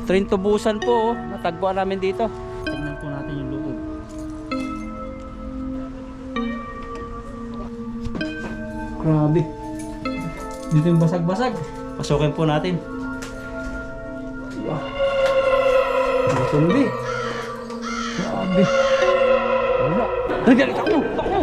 Train to Busan po, oh. Natagpuan namin dito. Tingnan po natin yung loob. Grabe. Dito yung basag-basag. Pasukin po natin. Wow. Sumbi. Grabe. Wala. Dali, takbo! Takbo!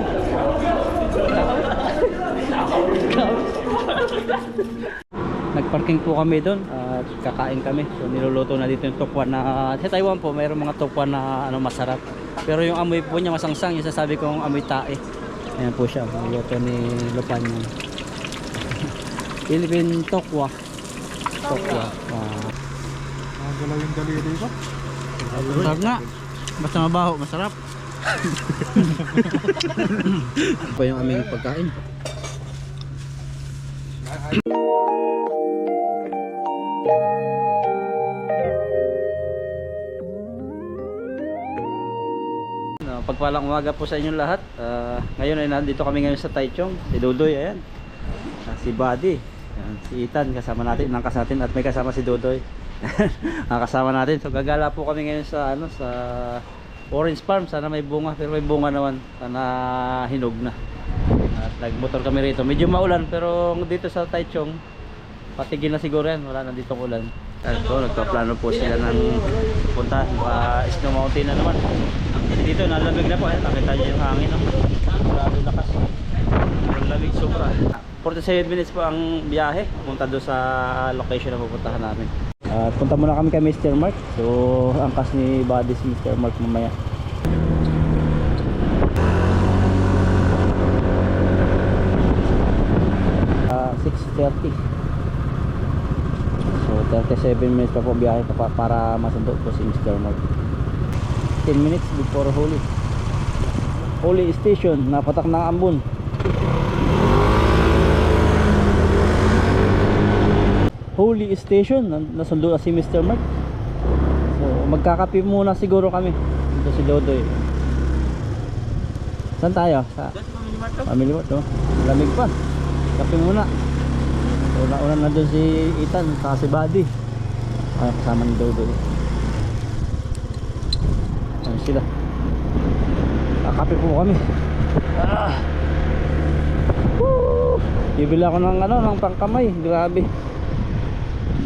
Nagparking po kami doon at kakain kami. So niluluto na dito yung tukwan na sa Taiwan po mayroong mga tukwan na masarap. Pero yung amoy po niya masangsang, yung sasabi kong amoy tae. Ayan po siya, niluto ni Lupan yung Philippine tokwa. Tokwa. Galaw yung daliri ko. Masarap nga. Basta mabaho, masarap. Pa yung aming pagkain. Pagpalang umaga po sa inyong lahat. Ngayon ay nandito kami ngayon sa Taichung. Si Dudoy, ayan. Si Buddy, ayan. Si Ethan, kasama natin, nangkas natin, at may kasama si Dudoy. Kasama natin. So gagala po kami ngayon sa sa Orange Farm. Sana may bunga, pero may bunga naman. Sana hinog na. At nagmotor kami rito. Medyo maulan, pero dito sa Taichung patigil na siguro yan. Wala na ditong ulan. So nagpaplano po sila ng punta Snow Mountain na naman. Dito nalamig na po, nakita nyo yung hangin, no? Grabe lakas, lamig sobra. 47 minutes po ang biyahe punta doon sa location na pupuntahan namin. Punta muna kami kay Mr. Mark. So angkas ni Buddy si Mr. Mark mamaya. 6:30. So 37 minutes pa po biyahe para masundo po si Mr. Mark. 10 minutes before Holy Station, napatak ng ambon. Holy Station, nasundo na si Mr. Mark. So magkakape muna siguro kami. Ito si Dodoy. Saan tayo? Sa Family Mart, no? Lamig pa. Kape muna. So una na doon si Ethan, saka si Buddy. Kasama ni Dodoy. Sila kakape po kami. Bibili ako ng ng pangkamay. Grabe,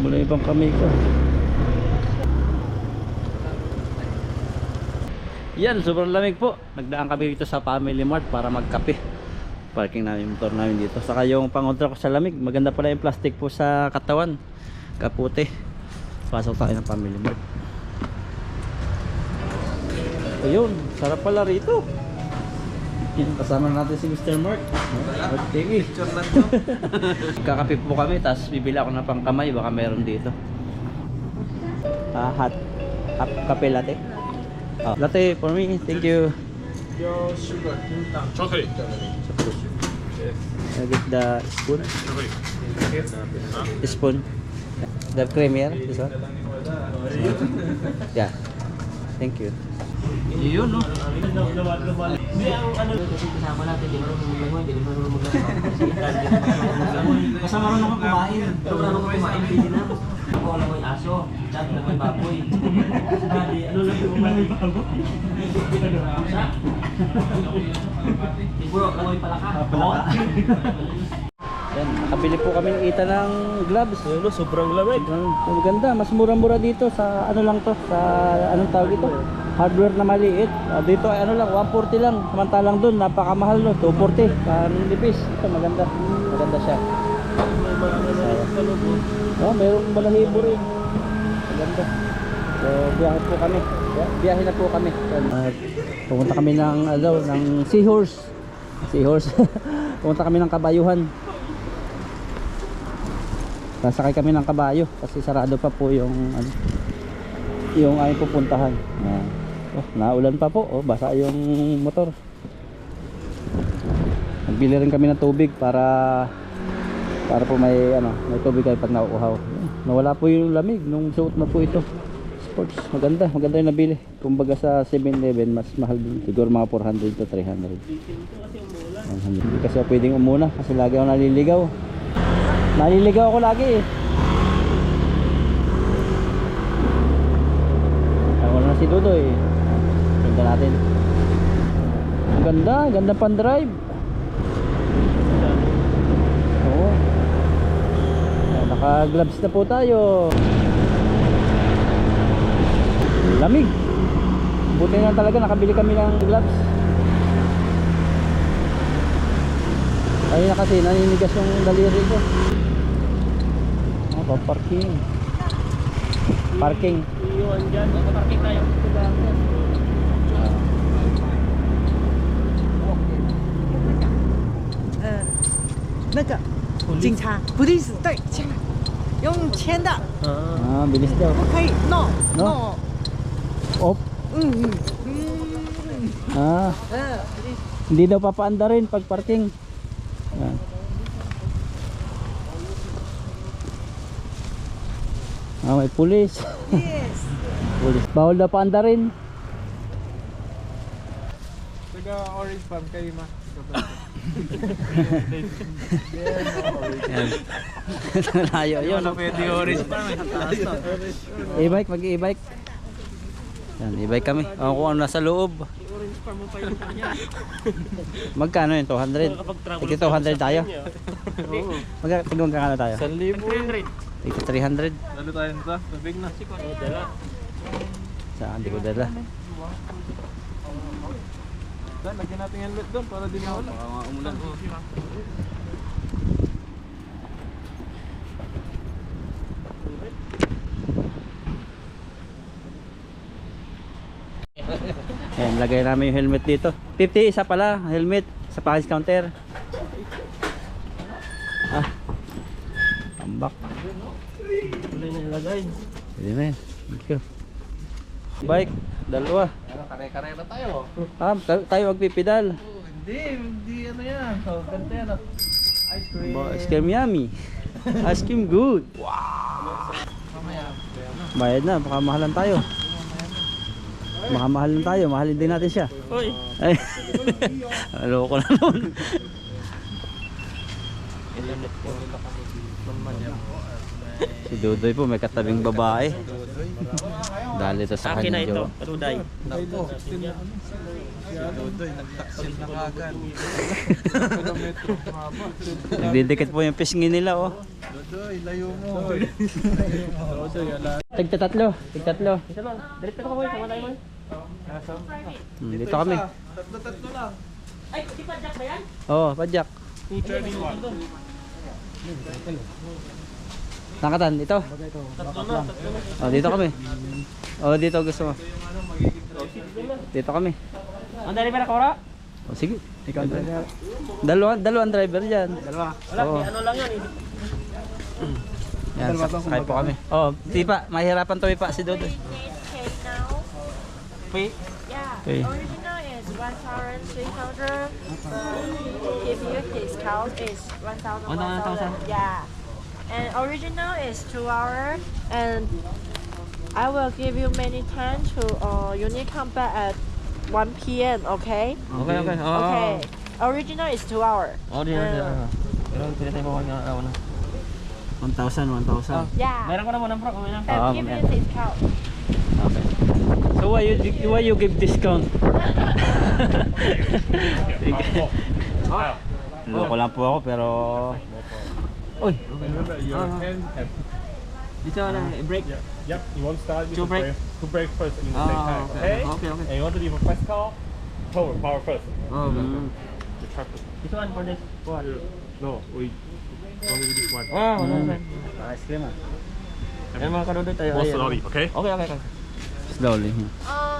mula yung pangkamay ko. Yan, sobrang lamig po. Nagdaan kami dito sa Family Mart para magkape. Parking namin yung motor namin dito. Saka yung pangontra ko sa lamig. Maganda pala yung plastic po sa katawan, kaputi. Pasok tayo ng Family Mart. Ayun, sarap pala rito. Kasama natin si Mr. Mark. TV. Kakape po kami, tapos bibili ako ng pangkamay. Baka meron dito. Hot kape latte. Latte for me, thank you. Your sugar. Chocolate. I get the spoon. Spoon. The cream here, this one. Yeah. Thank you. Yun, no? Hindi, ano kasi kasama natin, di marunong maglangoy, di marunong maglangoy. Basta marunong kang kumain. Pero marunong kang kumain, pwede na. Ako ang langoy aso, chat langoy baboy. Sabi, ano lang yung langoy baboy? Di puro, langoy palaka. Yan, nakabili po kami ng Ethan ng gloves. Sobrang lamig. Maganda, mas mura-mura dito sa ano lang to, sa anong tawag ito? Hardware na maliit. Dito ay ano lang, 140 lang. Samantalang doon, napakamahal, no? 240. Nipis. Ito, maganda. Maganda siya. Mayroong balahibo rin. Maganda. So, biyahe po kami. Biyahe na po kami. Pumunta kami ng, ng Seahorse. Pumunta kami ng Kabayuhan. Sasakay kami ng kabayo kasi sarado pa po yung yung aming pupuntahan. Naulan pa po, basa yung motor. Nagbili rin kami ng tubig para po may tubig kayo pag nauuhaw. Nawala po yung lamig nung suot na po ito. Sports, maganda yung nabili. Kumbaga sa 7-Eleven mas mahal din, siguro mga 400 to 300. Hindi kasi ako pwedeng umuna kasi lagi ako naliligaw ako lagi eh. si Dudoy. Ganda natin. Ang ganda, ganda pan drive. Oo. Naka gloves na po tayo. Lamig. Buti na talaga nakabili kami ng gloves. Ayun na kasi naninigas yung daliri ko. Parking. Parking. Iyon dyan. Parking tayo. 那个警察，police，对，签，用签的， Ah, bilis daw. 不可以，no No? no， Off. 嗯 Ah, hindi daw papaanda rin pag parking. Yan. Ah, may pulis. ，yes， Pulis. Bawal daw paanda rin. Taga orange farm kayo ma. Yan. Layo yun. Pwede orange farm eh. E-bike, mag-e-bike. Yan, e-bike kami. O, kung ano nasa loob. Orange farm mo pa yung kanya. Magkano yun? 200? Tigit 200 tayo? Tigong kakano tayo? 1,000. Tigit 300? Dalo tayo nito. Tubig na. Dala. Saan? Hindi ko dala. Lagyan natin yung helmet doon para di mawala. Umulan. Ayan, lagay namin yung helmet dito. 50 isa pala, helmet sa package counter. Ah. Tambak. Tuloy na ilagay. Pwede na yan. Thank you. Bike, dalawa. Kare-kare na tayo. Ah, tayo magpipidal. Hindi ano yan. So, ganito yan. Ice cream. Ice cream yummy. Ice cream good. Bayad na, baka mahalan tayo. Baka mahalan tayo, mahalin din natin siya. Uy. Ay. Aloko na nun. Si Dudoy po may katabing babae. Dali to sa Akin na kanya ito. jowa. Paruday. Dodoy, nagtaksil na kagad. Kilometro haba. Nagdidikit po yung pisngi nila oh. Dodoy, layo mo. Dodoy, ala. Tigtatlo. Isa lang. Diretso ka boy. Sama tayo boy. Dito kami. Tatlo lang. Ay, di pa jack ba yan? Oh, padyak. 231. Nakatan dito. Tatlo na. Oh, dito kami. Oh, dito gusto mo. Dito kami. Ang dali ba nakawara? Oh, sige. Ikaw ang driver. Dalawang driver diyan. Dalawa. Wala, Oo. ano lang yan eh. Yan, sakay po kami. Oh, di pa, mahirapan to pa si Dodo. Need cake now? Wait. Yeah. Okay. Original is 1,300. If you discount is 1,000. 1,000. Yeah. And original is 2 hours. And I will give you many time to you need come back at 1 p.m. Okay? Okay. Okay. Original is 2 hours. Oh, di na. Pero pwede tayo bawa nga ako na. 1,000. Yeah. Meron ko na muna bro. Kumain na. And give you discount. Okay. So why you give discount? Loko lang po ako pero Uy, Remember, your hand have. Dito na, break. Yep, you want to start with To the break. To break first in the same time. Okay? Okay. And you want to leave a press call? Power first. Oh, The traffic. This one for this one. No, we only this one. Ah, wala na. ice cream ah. Yan mga kadudoy tayo. More Ayan. slowly, okay? Okay. Slowly.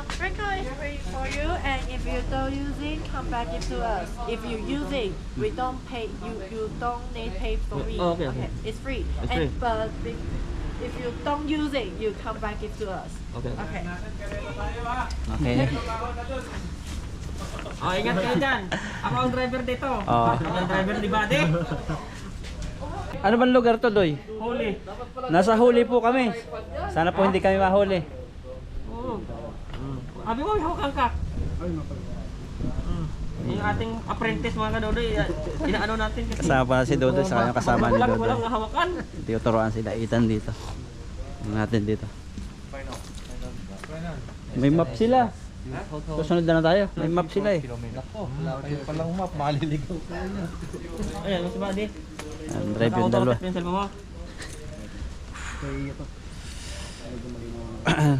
Sprinkle is free for you, and if you don't using, come back it to us. If you using, we don't pay. You don't need pay for me. Oh, okay. It's free. It's and free. but if you don't using, you come back it to us. Okay. Okay. Okay. Oh, ingat kayo dyan. Ako ang driver dito. Oh. Ako ang driver ni Buddy. Ano bang lugar to, Doy? Holy. Nasa huli po kami. Sana po hindi kami mahuli. Oo. Abi mo, hawak ka. Yung ating apprentice mga kadudoy, inaano natin kasi. Kasama pa si Dodo sa kanyang kasama ni Dodo. Walang hawakan. Tinuturoan sila Ethan dito. Yung natin dito. May map sila. Susunod na tayo. May map sila eh. Ako, wala kayo palang map, maliligaw kayo. Ayan, mas ba, di? Ang drive yung dalawa. Pencil mo.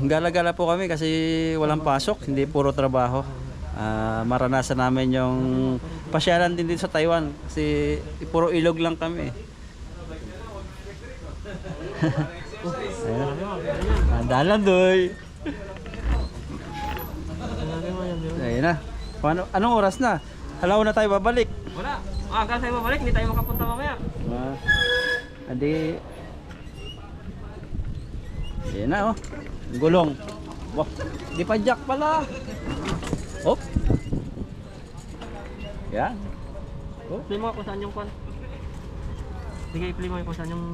Gala-gala po kami kasi walang pasok, hindi puro trabaho. Maranasan namin yung pasyalan din dito sa Taiwan kasi puro ilog lang kami. Dalan doy. Ayun na. Paano, anong oras na? Halaw na tayo babalik. Wala. Aga tayo babalik, hindi tayo makapunta mamaya. Adi. Ayun na oh. Gulong. Wah, di pa jack pala. Hop. Yan. Play mo kung saan yung kwan. Sige, i-play mo kung saan yung...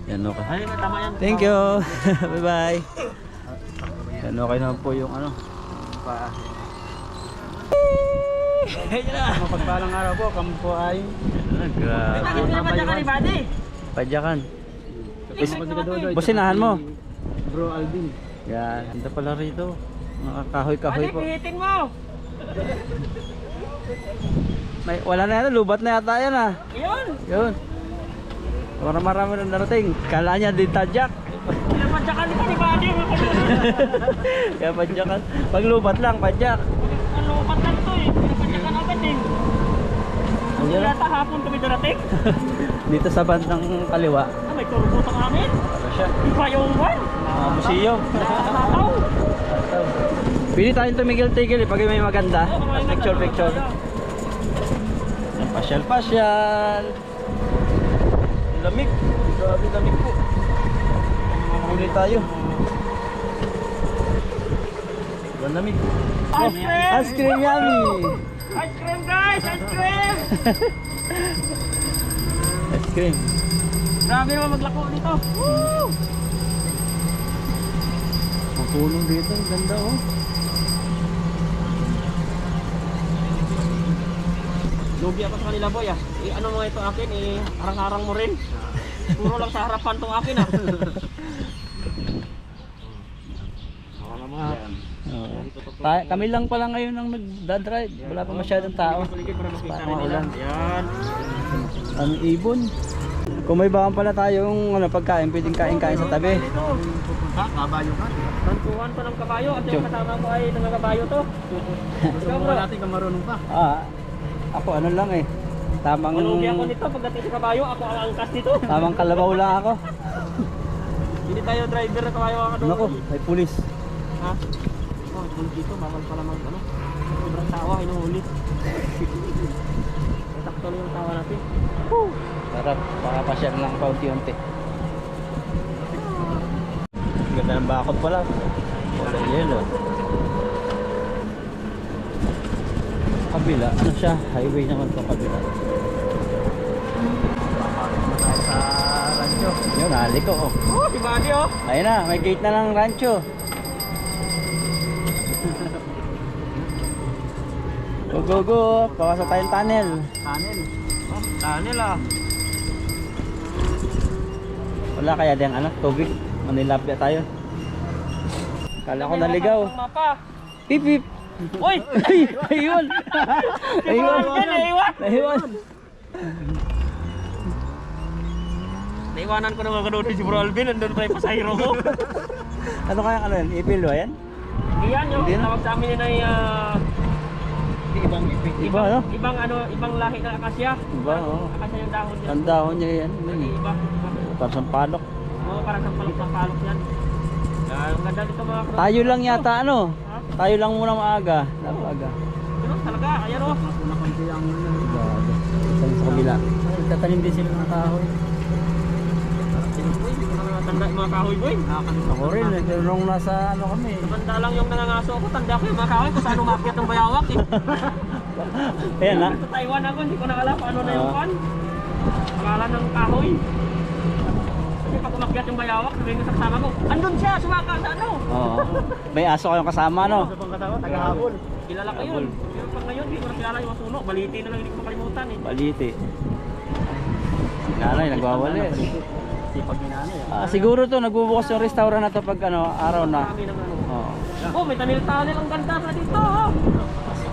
Yan okay. Ay, tama yan. Thank you. Bye bye. Yan okay na po yung ano. Mapagpalang araw po, kami po ay grabe. Bakit pinapadya ka ni Buddy? Padyakan. Businahan mo. Bro Alvin. Yan, ganda pala rito. Nakakahoy-kahoy Buddy, po. pihitin mo! May, wala na yan, lubat na yata yan ah. Yun! Yun. Marami na narating. Kala niya din tadyak. Pinapadya ka ni Buddy. Kaya padyakan. Pag lubat lang, padyak. Ano, patlan to eh. Pinapadya ka na agad eh. Hindi Ayan. yata hapon kami darating. Dito sa bandang kaliwa. Ah, may turbo sa amin. Ano siya? Iba yung kwan. Museum. Nakataw. Pili tayong tumigil-tigil eh, pag may maganda. Picture. Pasyal. Lamig. Grabe lamig po. Huli tayo. Ang lamig. Ice cream! Ice cream yummy. Ice cream guys! Ice cream! Ice cream. Grabe naman maglako dito. Woo! Ang tulong dito, ang ganda oh. Lugi ako sa kanila boy ah. Ano mo ito akin harang-harang mo rin. Puro lang sa harapan tong akin ah. Kami lang pala ngayon ang nagdadrive. Wala pa masyadong tao. Ulan. Yan. Ang ibon. Kung may bahan pala tayong pagkain, pwedeng kain-kain sa tabi. Kabayo ka. Tantuhan pa ng kabayo at yung kasama ko ay nangagabayo to. Ikaw bro. Natin ka marunong pa. Ako ano lang eh. Tamang Malugi ako nito pagdating sa kabayo, ako ang angkas dito. tamang kalabaw lang ako. Hindi tayo driver na kabayo ka doon. Nako, may pulis. Ha? Oh, pulis dito, bawal pala mag ano. Sobrang tawa, hinuhuli. Sakto lang yung tawa natin. Sarap, baka pasyal lang paunti-unti. Ganda ng bakod pala. Wala yun oh. Kabila, ano siya? Highway naman itong kabila. Sa rancho. Yun, halik ko oh. Oh, si Buddy oh. Ayun na, may gate na ng rancho. Go. Papasok tayong tunnel. Oh, tunnel ah. Wala kaya diyang tubig. Manilapya tayo. Kala ko naligaw. Ang mapa. Pip pip. Uy! Ay, ayun. Ayun! Ayun. Naiwanan ko naman ka doon si Bro Alvin, nandun pa yung pasahero ko. Ano kaya yan? Ipil ba yan? Iyan yung Hindi na. tawag sa amin yun ay Iba no? ibang lahi ng akasya. Iba oh. Akasya yung dahon niya. Ang dahon niya yan. Iba. Parang sampalok. Oo, parang sampalok yan. Ang ganda dito mga kro. Tayo lang yata Tayo lang muna maaga. Napaaga. Pero talaga, ayan o. Sa kabila. Tatanim din sila ng kahoy. Uy, hindi ko na tanda yung mga kahoy boy. Ako rin, nung nasa kami. Tanda lang yung nangangaso ako, tanda ko yung mga kahoy kung saan umakyat ng bayawak eh. Ayan na. Sa Taiwan ako, hindi ko nakala kung ano na yung pan. Pangalan ng kahoy. Kasi pag umakyat yung bayawak, sabihin ko sa kasama ko, andun siya, sumaka sa ano. Oo. May aso kayong kasama no? Tagahabol. Kilala ko yun. Pero pag ngayon, hindi ko na kilala yung masuno. Baliti na lang, hindi ko makalimutan eh. Baliti. Nanay, nagwawalis. Sipag ni nanay. Siguro to, nagbubukas yung restaurant na to pag araw na. Marami naman ano. Oo. Oh, may tanil-tanil ang ganda sa dito. Oh.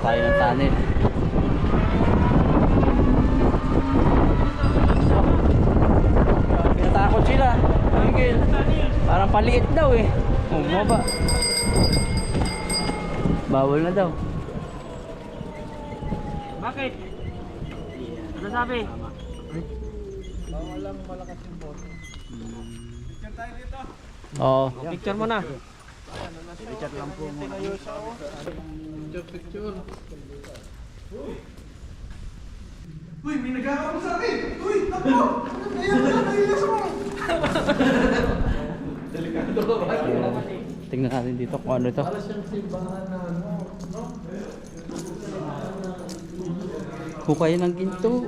Tayo ng tunnel. Pinatakot sila. Miguel. Parang paliit daw eh. Oh, bumaba. Bawal na daw. Bakit? Ano sabi? Bawal lang malakas yung boto. Picture tayo dito. Oo. Picture mo na. Picture lang po muna. Picture. Uy, may nagkakaroon sa akin! Uy, naku! Ayan na, nailas mo! Delikado ka ba? Tingnan natin dito kung ano ito. Para siyang simbahan na ano, no? Hukay ng ginto.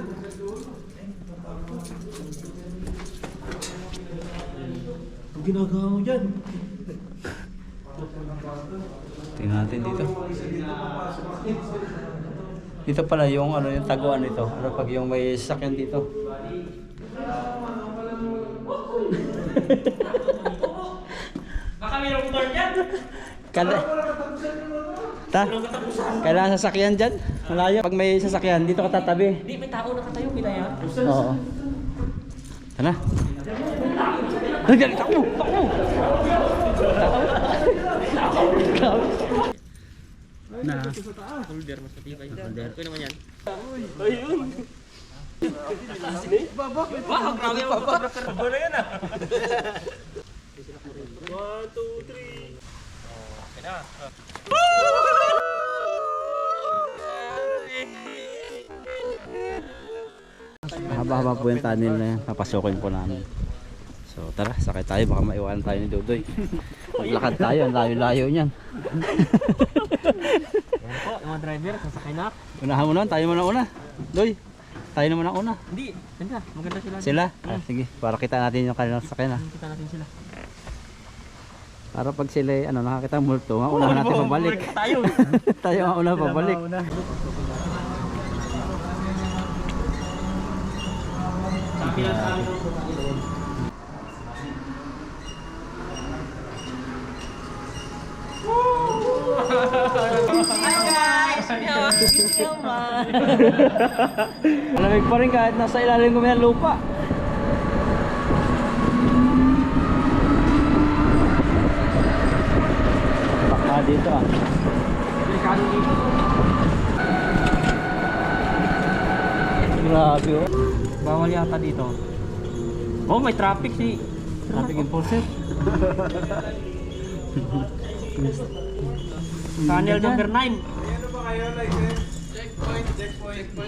Ang ginagawa mo dyan? Tingnan natin dito. Dito pala yung ano yung taguan nito. Ano pag yung may sasakyan dito. Baka mayroong motor dyan. Kailangan sasakyan dyan. Malayo. Pag may sasakyan, dito ka tatabi. Hindi, may tao nakatayo. Kita yan. Oo. Tara. Dali, takbo! Takbo! Na. Holder, mas matibay. Holder. Ito naman yan. Ayun. Wow, grabe ang babakar. Wala yan ah. 1, 2, 3. Okay na. Haba-haba po yung tunnel na yan. Papasukin po namin. So tara, sakay tayo. Baka maiwanan tayo ni Dudoy. Maglakad tayo. Ang layo-layo niyan. Yan po, yung mga driver, sasakay na. Unahan mo naman. Tayo muna una. Doy, tayo naman ang una. Hindi, ganda. Maganda sila. Sila? Ah, sige. Para kita natin yung kanilang sakyan ah. Kita natin sila. Para pag sila ano, nakakita ng multo, unahan natin pabalik. Tayo. Tayo ang una pabalik. Malamig pa rin kahit nasa ilalim kami ng lupa. Baka dito ah. Delikado dito. Grabe oh. Bawal yata dito. Oh, may traffic si. Traffic enforcer. Tunnel number 9. Ano ba kayo, license? Checkpoint.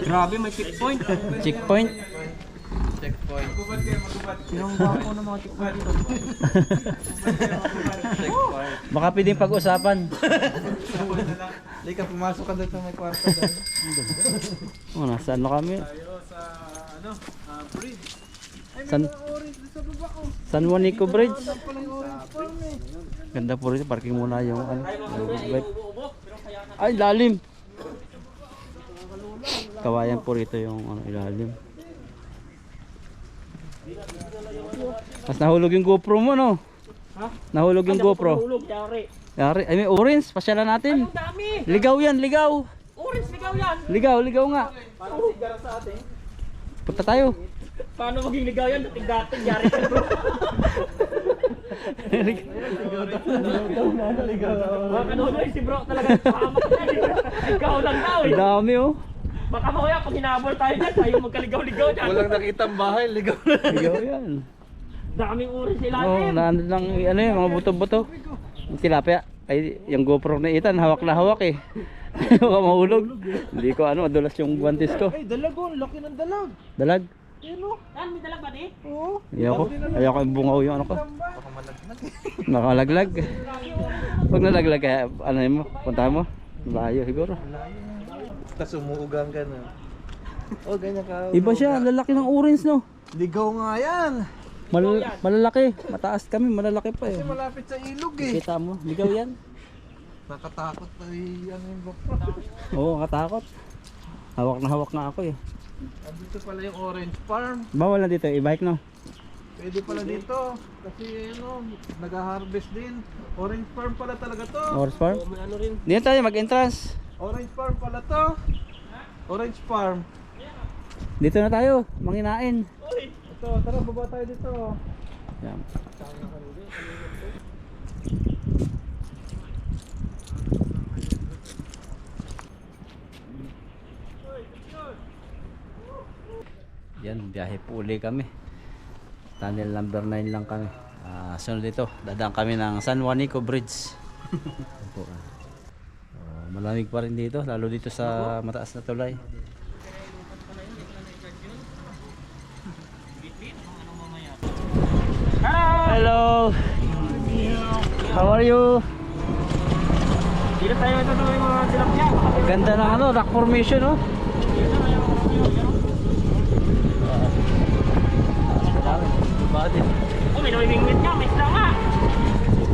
Grabe, may checkpoint. Checkpoint. Checkpoint. Magubad kayo, magubad. Sinong gwapo ng mga checkpoint dito? Checkpoint. Baka pwedeng pag-usapan. Lika, pumasok ka doon sa may kwarto doon. Oh, nasaan na kami? Tayo sa, ano, bridge. Ay, San, may mga orange doon sa baba ko. San Juanico Bridge. Palang orange farm eh. Ganda po rin. Parking muna yung ano. Ay, lalim. Kawayan po rito yung ano, ilalim. Mas nahulog yung GoPro mo, no? Ha? Nahulog yung GoPro. Hulog, yari. Yari. Ay, may orange. Pasyalan natin. Ang dami. Ligaw yan, ligaw. Orange, ligaw yan. Ligaw, ligaw nga. Paano sigara sa atin? Punta tayo. Paano maging ligaw yan? Dating-dating, yari ka bro. Baka kanunoy si bro talaga pahamak na eh. Ikaw lang daw eh. Ang dami, oh. Baka mamaya pag hinabol tayo dyan, tayo magkaligaw-ligaw dyan. Walang nakitang bahay, ligaw na. Ligaw yan. Daming orange sila Oh, natin. naandun lang ano yun, mga buto-buto. Yung tilapia. Ay, yung GoPro na Ethan, hawak na hawak eh. Baka mahulog. Hindi ko ano, madulas yung guantes ko. Ay, dalag oh, laki ng dalag. Dalag. Ano? Yan, may dalag ba di? Oo. Ayoko yung bungaw yung ano ko. Baka malaglag. Nakalaglag. Pag nalaglag kaya, ano yun mo, punta mo. Layo siguro. Tapos umuugang ka na. Oh, ganyan ka. Iba siya, lalaki ng orange no. Ligaw nga yan. Malalaki. Mataas kami, malalaki pa eh. Kasi malapit sa ilog eh. Kita mo, ligaw yan. Nakatakot pa ano yung GoPro. Oo, katakot. Hawak na hawak nga ako eh. Dito pala yung orange farm. Bawal na dito, i-bike no. Pwede pala dito. Kasi ano, nag-harvest din. Orange farm pala talaga to. Horse farm. May ano rin. Dito tayo mag-entrance. Orange farm pala to. Orange farm. Dito na tayo, manginain. Ito, tara baba tayo dito. Yan. Yan, biyahe po uli kami. Tunnel number 9 lang kami. Sunod dito, dadaan kami ng San Juanico Bridge. Yan po, malamig pa rin dito, lalo dito sa mataas na tulay. Hello! How are you? Dito tayo itutuloy mga tilapia. Ganda ng ano, rock formation, oh. Oh, may namimingwit niya. May isda nga.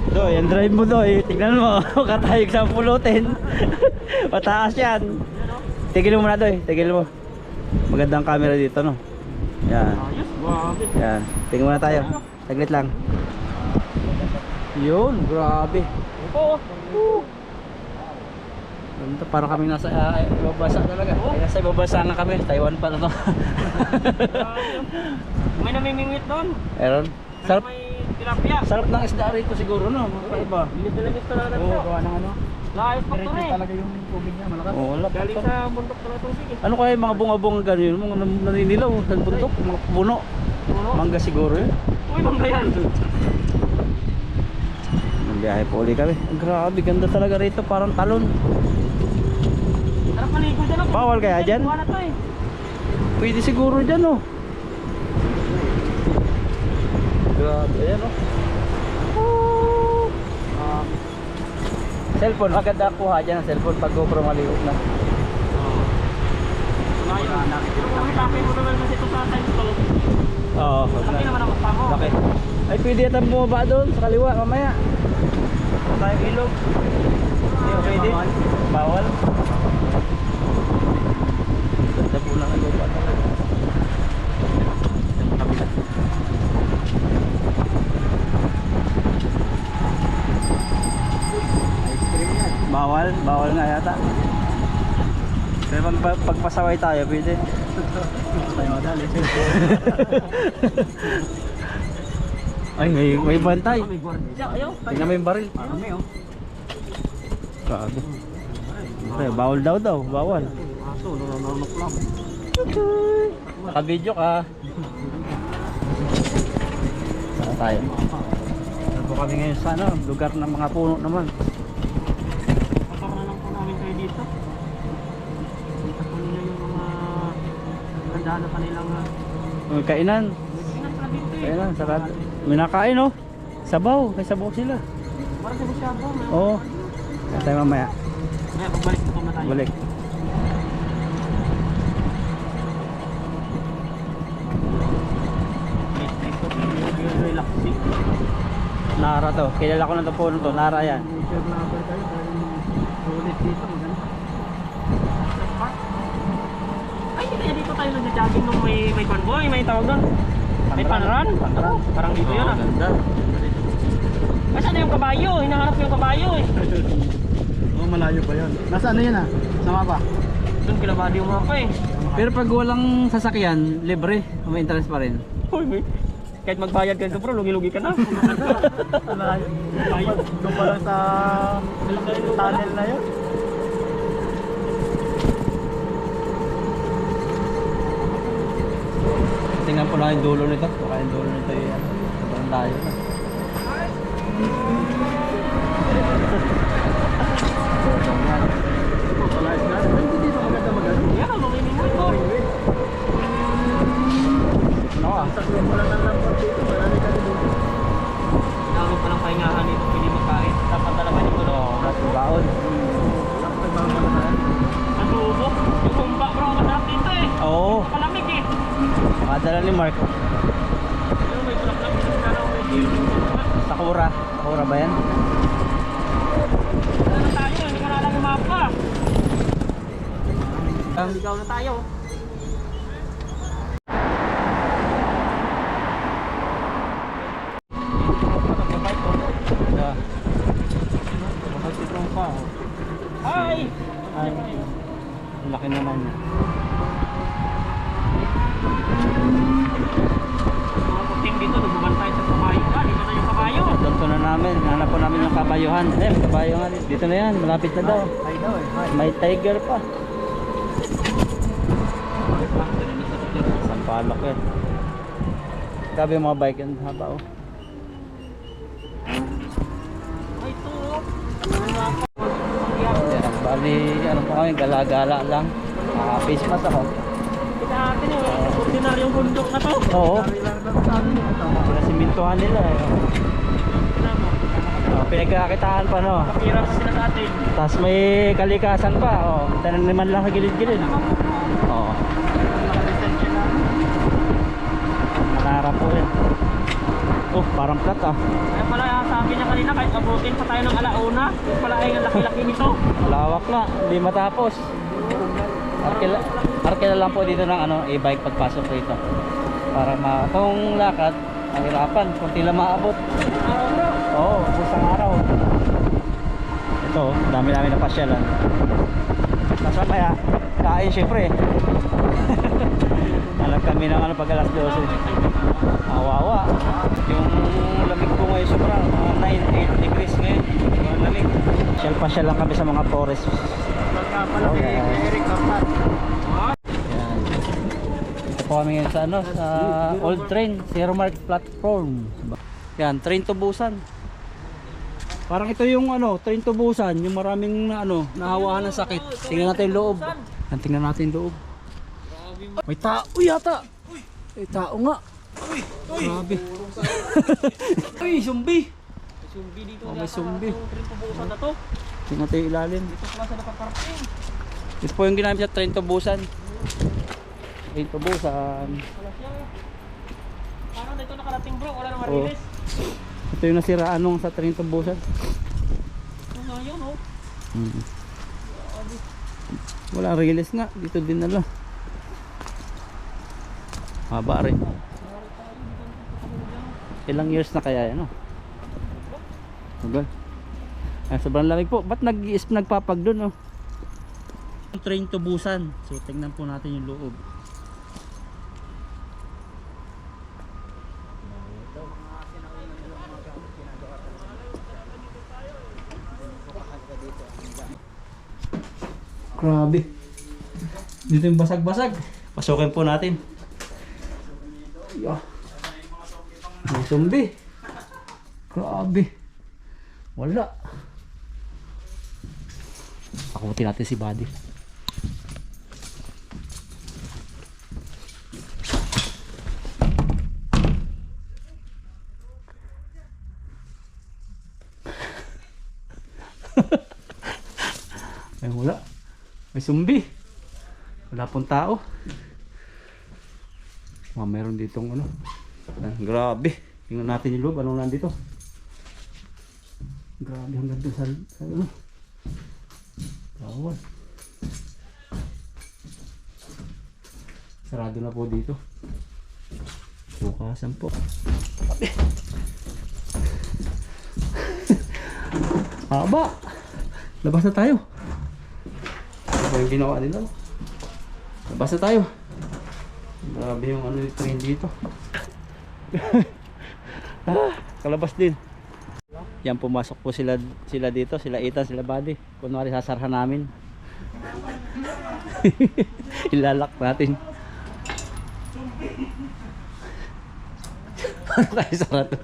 Do, yan drive mo do, tignan mo, katayog sa pulutin. Mataas yan. Tigil mo muna do, tigil mo. Magandang camera dito, no. Yan. Ayos, grabe. Yan. Tingnan muna tayo. Saglit lang. Yun, grabe. Oo. Ganda, parang kami nasa ibabasa talaga. Ay, nasa ibabasa na kami. Taiwan pa na to. May namimingwit doon. Meron. Sarap, May tilapia. sarap ng isda rito siguro, no. Iba. Linis talaga Oo, ito. gawa ng ano. Layos pa ito eh. yung tubig niya, malakas. Oo, wala. Galing sa bundok na tubig eh. Ano kaya yung mga bunga-bunga ganyan? Mga naninilaw sa bundok, mga puno. Puno. Mangga siguro yun. Uy, mangga yan. Biyahe po ulit kami. Grabe, ganda talaga rito, parang talon. Sarap maligo dyan oh. Bawal kaya dyan? Buwan na to eh. Pwede siguro dyan, oh. Grabe, ayan, oh. Cellphone, maganda kuha dyan ang cellphone pag GoPro maliwag na. Pero kung itapin mo naman kasi ito sa times to, Oo, laki naman ang mata mo. laki. Ay, pwede yata bumaba doon sa kaliwa mamaya. Sa tayong ilog. Hindi ba pwede? Bawal. Ganda po lang ang lupa talaga. Yung kabila. Bawal, bawal nga yata. Pero pagpasaway tayo, pwede. Tayo madali. Ay, may bantay. May gwardiya, ayaw. Tingnan mo yung baril. Marami oh. Grabe. Okay, bawal daw, bawal. Aso, nanonok lang. Nakabidyo ka. Saan tayo? Saan po kami ngayon sa ano, lugar ng mga puno naman. Paparanalang po namin kayo dito. Dito po nila yung mga gandaan na kanilang May kainan. tingnan pala dito eh. Kainan, sarado. May nakain, oh. Sabaw, may sabaw sila. Parang sa Busyabo. Oo. Kaya tayo mamaya. Kaya pagbalik na po na tayo. Balik. Relaxing. Nara to. Kilala ko na to puno to. Nara yan. Nature lover tayo. Sulit dito, maganda. Ay, kaya dito tayo nag-jogging nung may convoy, may tawag doon. May panran. Parang dito yun ah. Ganda. Ay, saan na yung kabayo? Hinahanap ko yung kabayo eh. Oh, malayo pa yun. Nasaan na yun ah? Sama pa? Doon kilabado yung mapa eh. Pero pag walang sasakyan, libre. May entrance pa rin. Uy, may. Kahit magbayad ka dito bro, lugi-lugi ka na. Malayo. Doon pa lang sa tunnel na yun. Tingnan po na yung dulo nito. Baka yung dulo nito yung sobrang layo na. Dito maganda magano. Yan, lugi-lugi mo ito. Ano ka? Sakyan mo lang ng lampot dito. Marami ka dito. Dami pa lang pahingahan dito, pili magkain. Dapat talaga dito no. Baon. Dapat nagmamala na yan. Adobo. Yung humba bro, masarap dito eh. Oo. Malamig eh. Makadala ni Mark. Ayun, may bulak-bulak dito na raw, may gilid dito. Sakura. Sakura ba yan? Ano na tayo, hindi ka na alam yung mapa. Ligaw na tayo. Ay, ang laki naman niya. Mga puting dito, nabuban tayo sa kabayo. Dito na yung kabayo. Ito na namin, hanap po namin yung kabayuhan. Eh, may kabayo nga dito na yan, malapit na daw. Ay daw eh. May tiger pa. Sampalok eh. Grabe yung mga bike yan, haba oh. Ay, ito. Yan, bali, ano pa kami, gala-gala lang. Face mask ako. Kita atin yung ordinaryong bundok na to. Oo. Pinasimintuhan nila eh. Pinagkakitaan pa no. Kapira pa sila sa atin. Tapos may kalikasan pa. Oh, taniman lang sa gilid-gilid. Oo. Nakarap po rin. Oh, parang flat ah. Kaya pala sabi niya kanina kahit abutin pa tayo ng alauna. Yung pala ay ang laki-laki nito. Lawak na, hindi matapos. Arkila lang po dito ng ano, e-bike pagpasok rito. Para itong lakad, mahirapan, kunti lang maabot. Oo, pusang araw. Ito, dami-dami na pasyalan. Tapos mamaya, kain syempre. Alam kami ng ano pag alas 12. Awawa. Yung lamig po ngayon sobrang, mga 9-8 degrees ngayon. Yung lamig. Pasyal lang kami sa mga forest. Okay. Yan. Ito po kami ngayon sa ano, sa old train, Zero Mark platform. Yan, train to Busan. Parang ito yung ano, train to Busan, yung maraming ano, nahawahan ng sakit. Tingnan natin yung loob. Yan, tingnan natin yung loob. May tao yata. May tao nga. Grabe. Uy, zombie. Sumbi dito. Oh, may zombie. Rintubusan na to. Tingnan natin yung ilalim. Ito pala sa nakaparking. Ito po yung ginamit sa train to Busan. Train to Busan. Wala siya. Parang dito nakarating bro. Wala nang Oo. marilis. Ito yung nasiraan nung sa train to Busan. Ano yun oh. Wala release nga. Dito din nalo. Haba rin. Ilang years na kaya yan, no? Tagal. Ay, sobrang lamig po. Ba't nagpapag doon, no? Train to Busan. So, tingnan po natin yung loob. Grabe. Dito yung basag-basag. Pasukin po natin. Yeah. May zombie. Grabe. Wala. Pakutin natin si Buddy. Ay wala. May zombie. Wala pong tao. Meron ditong ano. Grabe. Tingnan natin yung loob. Anong nandito? Grabe hanggang doon sa ano. Bawal. Sarado na po dito. Bukasan po. Grabe. Haba. Labas na tayo. Ano ba yung ginawa nila? Labas na tayo. Grabe yung ano yung train dito. Kalabas din. Yan, pumasok po sila dito, sila Ethan, sila Buddy. Kunwari sasarhan namin. Ilalak natin. Tayo sarado.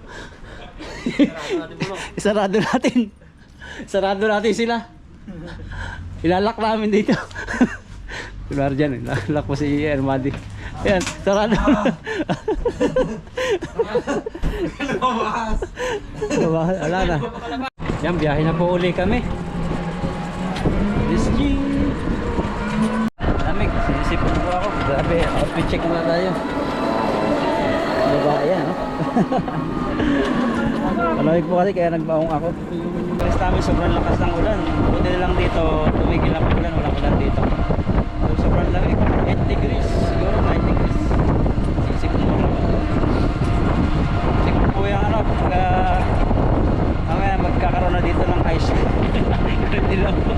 Sarado natin. Sarado natin sila. Ilalak namin dito. Kunwari dyan, ilalak po si Buddy. Ayan, sarado. Wala na. Yan, biyahe na po uli kami. Risky. Lamig, sinisipon po ako. Grabe, outfit check muna tayo. Babae yan, no? Malamig po kasi kaya nagbaong ako. Palis namin sobrang lakas ng ulan. Buti na lang dito, tumigil na po ulan. Walang ulan dito. So, sobrang lamig. 8 degrees, siguro 9 degrees. Sinisipon po ako. Siguro po yung ano, magkakaroon na dito ng ice. Hindi lang po.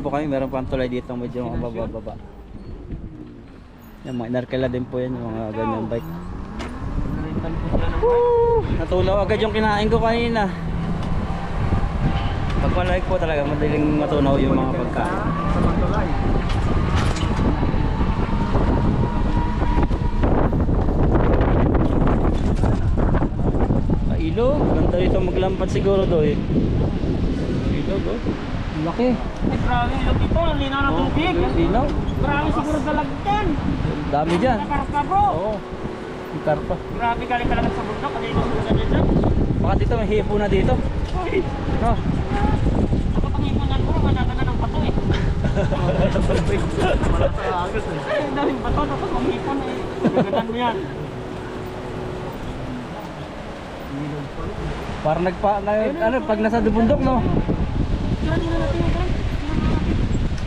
po kami, meron pang tulay dito medyo mababa. Yan, mga inarkela din po yan, yung mga ganyan bike. Natulaw agad yung kinain ko kanina. Pag malike po talaga, madaling matunaw yung mga pagkain. Sa Magdalay. Ilog, ganda dito maglampat siguro do eh. Ilog oh. Ang laki. Ay, grabe yung dito. Ang linaw ng tubig. Linaw. Grabe siguro dalag dyan. Dami dyan. Nakarap bro. Oo. Yung karpa. Grabe galing talaga sa bundok. Ano yung susunod dyan? Baka dito may hipo na dito. Uy, No. ako pangipunan bro. Manata na ng bato eh. Ay, ang daming bato. Tapos pangipon eh. Gagadan mo yan. Parang ano, pag nasa bundok no. Tingnan natin yung friend.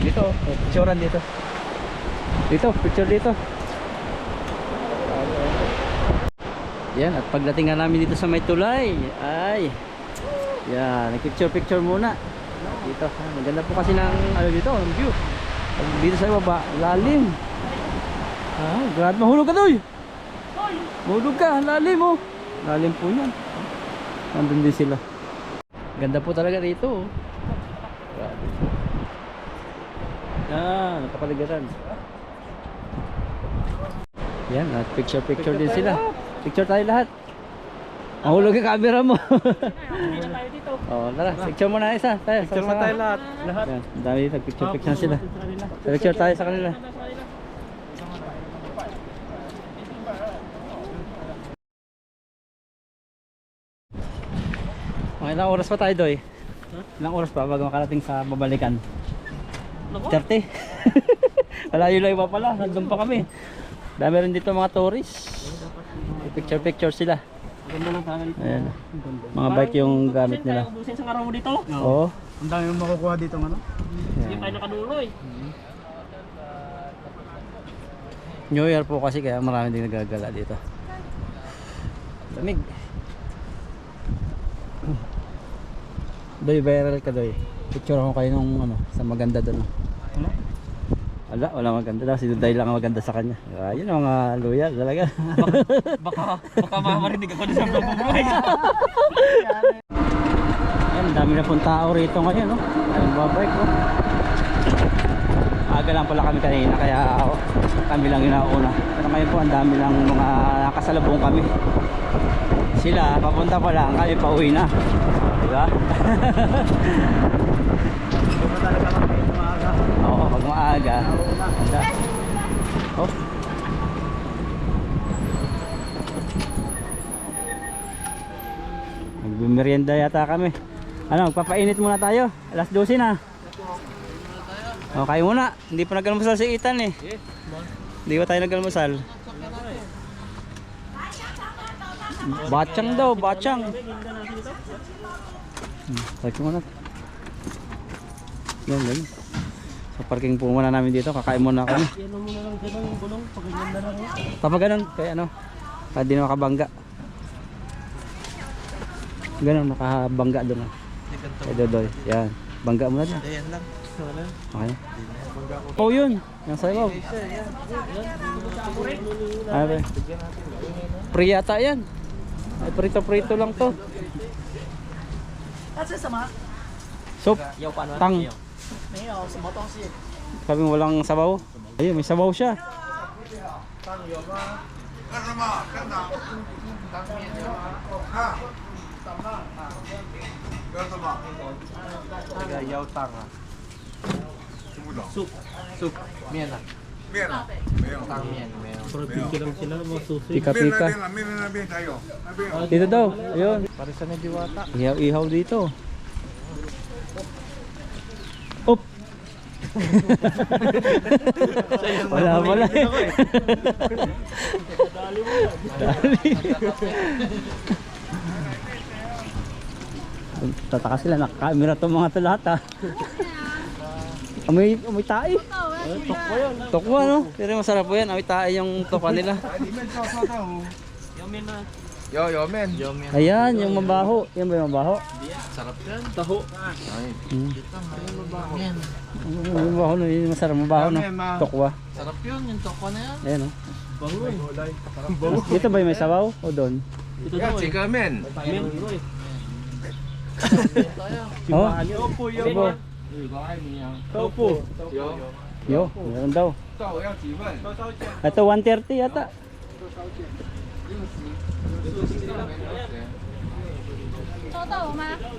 Dito, picturean dito. Dito, picture dito. Yan, at pagdating na namin dito sa may tulay, ay yan, nag-picture muna. Dito, maganda po kasi ng ano dito, ang view. Pag dito sa baba, lalim. Ah, grabe, mahulog ka doy. Mahulog ka, lalim oh. Lalim po yan. Nandun din sila. Ganda po talaga dito oh. Grabe. Yan, napakaligaran. Yan, at picture din sila. Picture tayo lahat. Mahulog yung camera mo. Hindi na tayo dito. Oh, tara, picture muna isa. Picture mo tayo lahat. Yan, ang dami dito, picture sila. Picture tayo sa kanila. Mga ilang oras pa tayo doy? Ilang oras pa bago makarating sa babalikan? 30. Malayo-layo pa pala, nandun pa kami. Dami rin dito mga tourists. Picture sila. Ganda ng tangan dito. Ayan. Mga bike yung gamit nila. Kaya ubusin sa araw mo dito. Oo. Ang dami mong makukuha dito ano? Hindi tayo nakadulo eh. New Year po kasi kaya marami din nagagala dito. Lamig. Doy, viral ka doy. Picture ako kayo nung ano, sa maganda doon. Wala maganda daw. Si Duday lang ang maganda sa kanya. Yun ang mga loyal talaga. Baka mamarinig ako sa vlog mo eh. Yan, dami na pong tao rito ngayon, no? Ayun, babike, no? Aga lang pala kami kanina, kaya kami lang yung nauna. Pero ngayon po, ang dami lang mga nakasalubong kami. Sila, papunta pa lang, kami pauwi na. Diba? Oo, pag maaga. Oh. Nagmerienda yata kami. Ano, magpapainit muna tayo. Alas 12 na. O, kayo muna. Hindi pa nag-almusal si Ethan eh. Hindi pa tayo nag-almusal. Bachang daw, bachang. Try ko muna. Yan. Sa parking po muna namin dito. Kakain muna kami. Yan mo na lang ganun yung gulong. Pag ganyan na lang. Kapag ganun, kaya ano, hindi na makabangga. Ganun, makabangga doon. Kaya Dodoy, yan. Bangga mo na dyan. Ayan lang. Okay. Oh, yun. Yung sayaw. Ano ba? Pre yata yan. Ay, prito lang to. Soup. Tang. Sabi mo walang sabaw. Ayun, may sabaw siya. Pika-pika. Dito daw. Ayun. Para sa Diwata. Ihaw-ihaw dito. Op. Wala. Dali. Tataka sila, naka-camera to mga to lahat ha. Amoy tae. Tokwa no? Pero masarap po yan, amoy tae yung tokwa nila. Yo, men. Ayan, yung mabaho. Yan ba yung mabaho? Taho. Mabaho na yun, masarap mabaho no. Tokwa. Sarap yun, yung tokwa na yan. Ayan oh. Dito ba yung may sabaw o doon? Ito daw eh. men. Amen. Oh, Tofu Tofu. Tofu. Yo, meron daw. Ito 130 yata.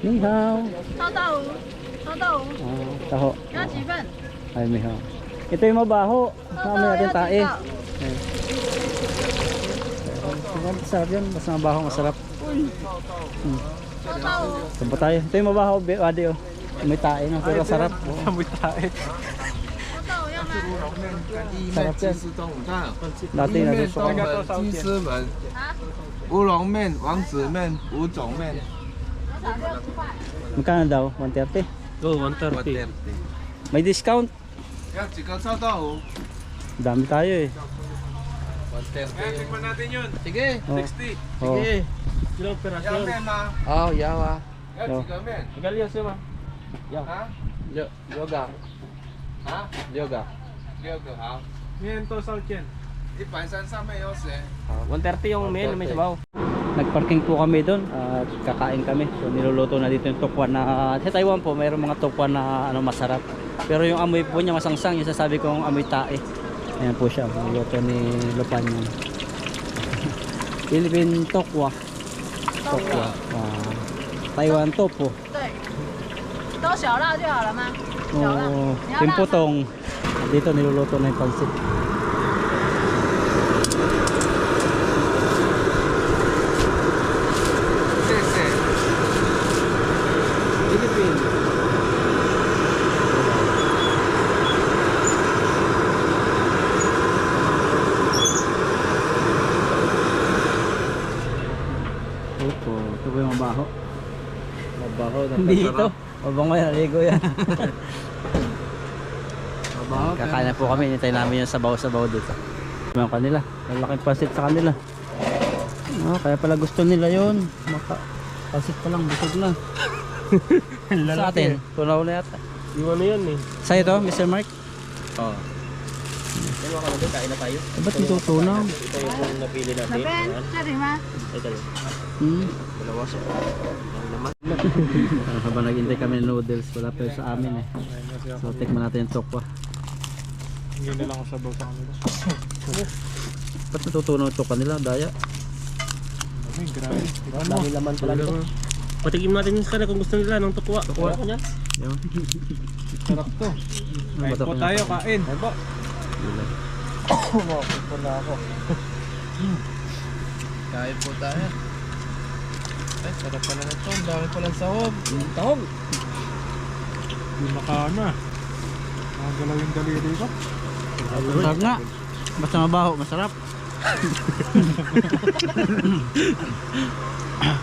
Ni hao. Taho. 要几份？ Ay, may hao. Ito yung mabaho. Mamaya natin tae. Ayan. Masarap yan. Mas mabaho, masarap. Saan tayo? Ito yung mabaho, Adi oh. May tae no, pero sarap. May tae. Sarap yan. Dati na doon sa鸡丝门、乌龙面、王子面、五种面。 Magkano daw? 130? Oh, 130. May discount? 要几个臭豆腐？ Dami tayo eh. 130. Tikman natin yun. Sige, Oh. 60. Oh. Ilang 要 operasyon? 面吗？哦，有啊，要几个面？ Galio siya ma. 啊？六个，啊六个， ？6个好。面多少钱？130上面有写。 130 yung men, may sabaw. Nagparking po kami doon at kakain kami. So niluluto na dito yung tokwa na sa Taiwan po mayroong mga tokwa na masarap. Pero yung amoy po niya masangsang, yung sasabi kong amoy tae. Ayan po siya, niluto ni Lupan yan. Philippine tokwa. Tokwa. Taiwan tofu. 对，都小辣就好了吗？小辣， Oh, 你要辣吗？ pimputong. Dito niluluto na yung pansit. Opo, ito ba yung mabaho? Mabaho na Hindi ito. Mabango yan, ligo yan. Mabaho. Kakain na po kami, hinintay namin yung sabaw-sabaw dito. Yung kanila, malaking pasit sa kanila. Kaya pala gusto nila yun. Pasit pa lang, busog na. Sa atin, tunaw na yata. Yung ano yan eh. Sa ito, Mr. Mark? Oh. Ano ka na doon, kain na tayo. Ba't ito tunaw? Ito yung napili natin. 那边这里吗？ Ito yun. Hmm. Dalawa siya. Ang naman. Habang naghintay kami ng noodles, wala pa yun sa amin eh. So tikman natin yung tokwa. Hindi na lang ako sabaw sa kanila. Ba't natutunaw yung tokwa nila, daya? Ay, grabe. Dami laman pala dito. Patikim natin yung sana kung gusto nila ng tukwa. Tukwa ko niya. Yun. Sarap to. Ano ba Kain ito? po tayo, kain. Kain po tayo. Ay, sarap pala na ito. Ang dami palang sahog. Tahog. Hindi makana. Nakagalaw yung daliri ko. Masarap nga. Basta mabaho, masarap.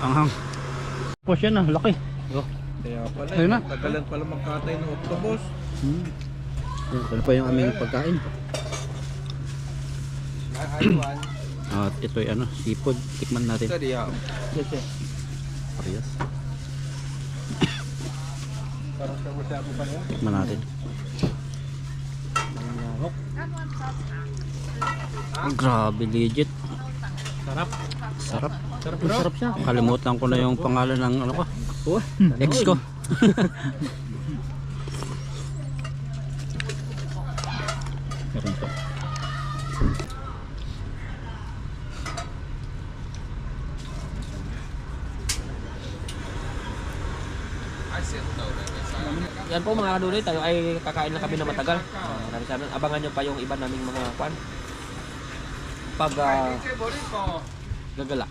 Anghang. Push yan ah, laki. Kaya pala, Ayun na. tagalan pala magkatay ng octopus. Ito pa yung aming pagkain. At ito ay ano, seafood. Tikman natin. Tadi ya. Parehas. Tikman natin. Grabe, legit. Sarap. Sarap. Sarap Ang sarap siya. Kalimutan ko na yung pangalan ng ano ko. Ex ko. Meron to. Yan po mga kaduloy, tayo ay kakain na kami na matagal. Marami sa amin. Abangan nyo pa yung iba naming mga kwan. Pag gagala.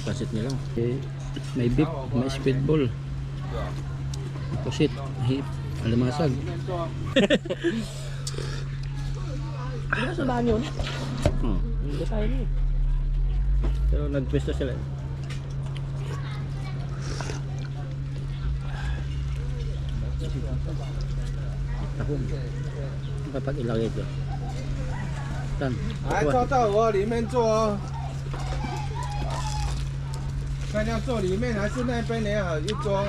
Pasit nila. May beef, may speedball. Pusit, hip, alamasag. Ano sa bahan yun? Oh. Hindi tayo niyo. Pero nagpwesto sila. Tahong. Kapag ilagay ito. Tan. 来，照到我里面坐哦。看要坐里面还是那边也好，一桌。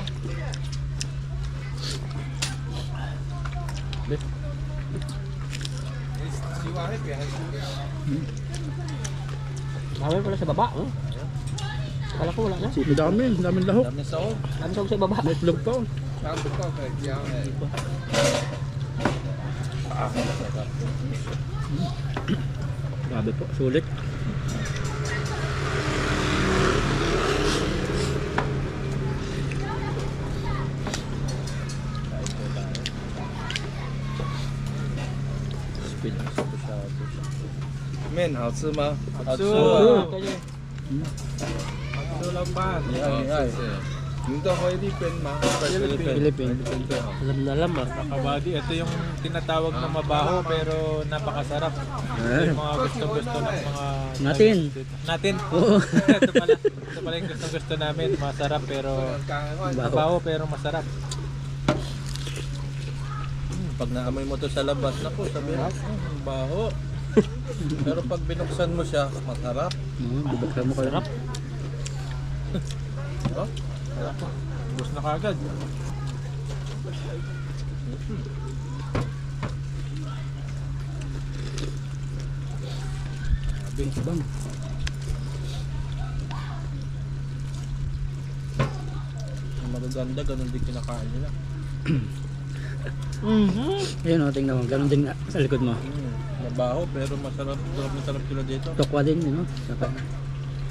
Dami pala sa baba, oh. Kala ko wala na. Daming lahok. Dami sahog. Dami sa baba. May itlog pa. Saan buka kay Kiao eh. Grabe po, sulit. Speed. 面好吃吗？好吃Oh, 啊！ kaya. 吃老板，厉害厉害。你都会菲律宾吗？Philippines最好。 Alam na alam ah. Kabady, ito yung tinatawag na mabaho pero napakasarap. Ito yung mga gusto-gusto ng mga... Natin. Natin? Oo. ito pala yung gusto-gusto namin. Masarap pero... Mabaho pero masarap. Pag naamoy mo to sa labas, naku, sabi mo, baho. Pero pag binuksan mo siya, masarap. Bubuksan mo kayo. Oh, Ubus na kagad. Bang. ang magaganda, ganun din kinakain nila. Ayun o, tingnan mo. Ganun din nga sa likod mo. Mabaho, pero masarap. Masarap sila dito. Tokwa din, yun o. Saka.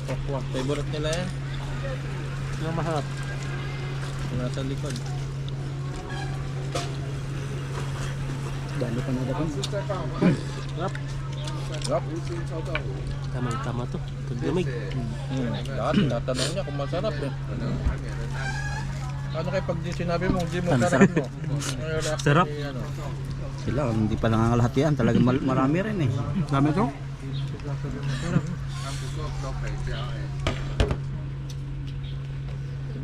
Tokwa. Favorite nila yan. Yung masarap. Yung nasa likod. Dali pa na dapat. Sarap. Sarap. Tamang-tama to. Paglamig. Lahat tinatanong niya kung masarap eh. Ano kayo pag di sinabi mo, di mo sarap mo? Sarap. Sila, hindi pa nangangalat yan. Talagang marami rin eh. Dami ito?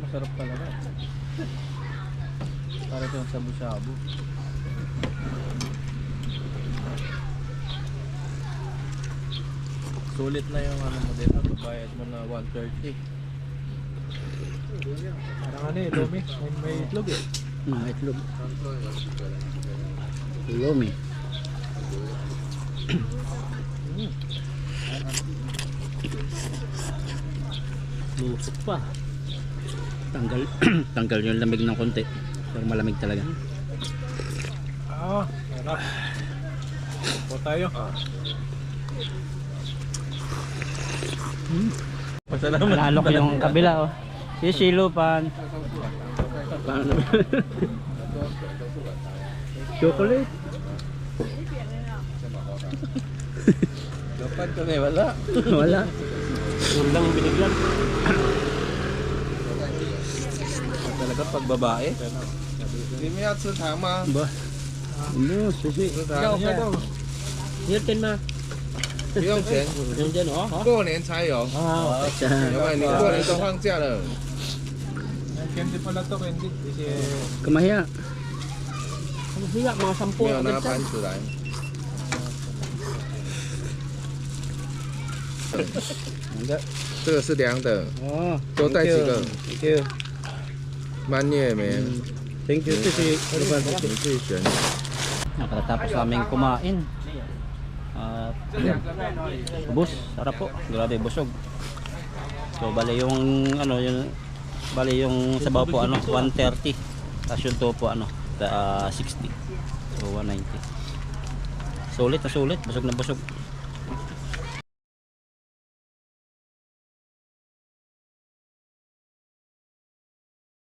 Masarap talaga. Para siyang shabu-shabu. Sulit na yung ano mo dito, bayad mo na 130. Parang ano eh, Lomi. May itlog eh. Itlog. Lomi. Lusok pa. Tanggal. Tanggal yung lamig ng konti. Pero malamig talaga. Sarap. Po tayo. Pasalamat. Nalalo ko yung kabila oh. Sisilupan. Chocolate. Dapat kami wala. Wala. Yun lang yung binigyan. Talaga pag babae. Hindi mo yan sutama. Ba? Ano, susi. Here, Ken ma. 不用钱， Yung dyan, oh. 过年才有， Ah, okay. 因为你过年都放假了。 Candy pala to, candy. Kasi Kamahiya. Ano siya, mga 10 没有拿 agad 盘 siya. 子来。这个是凉的， Oh, 多带几个， Thank you. 慢月没？ Thank you, Sisi. 你自己选。 Nakatapos naming kumain. At ubos, sarap po. Grabe busog. So bali yung ano yung bali yung sabaw po ano 130. Tapos yung topo ano 60. So 190. Sulit na sulit, busog na busog.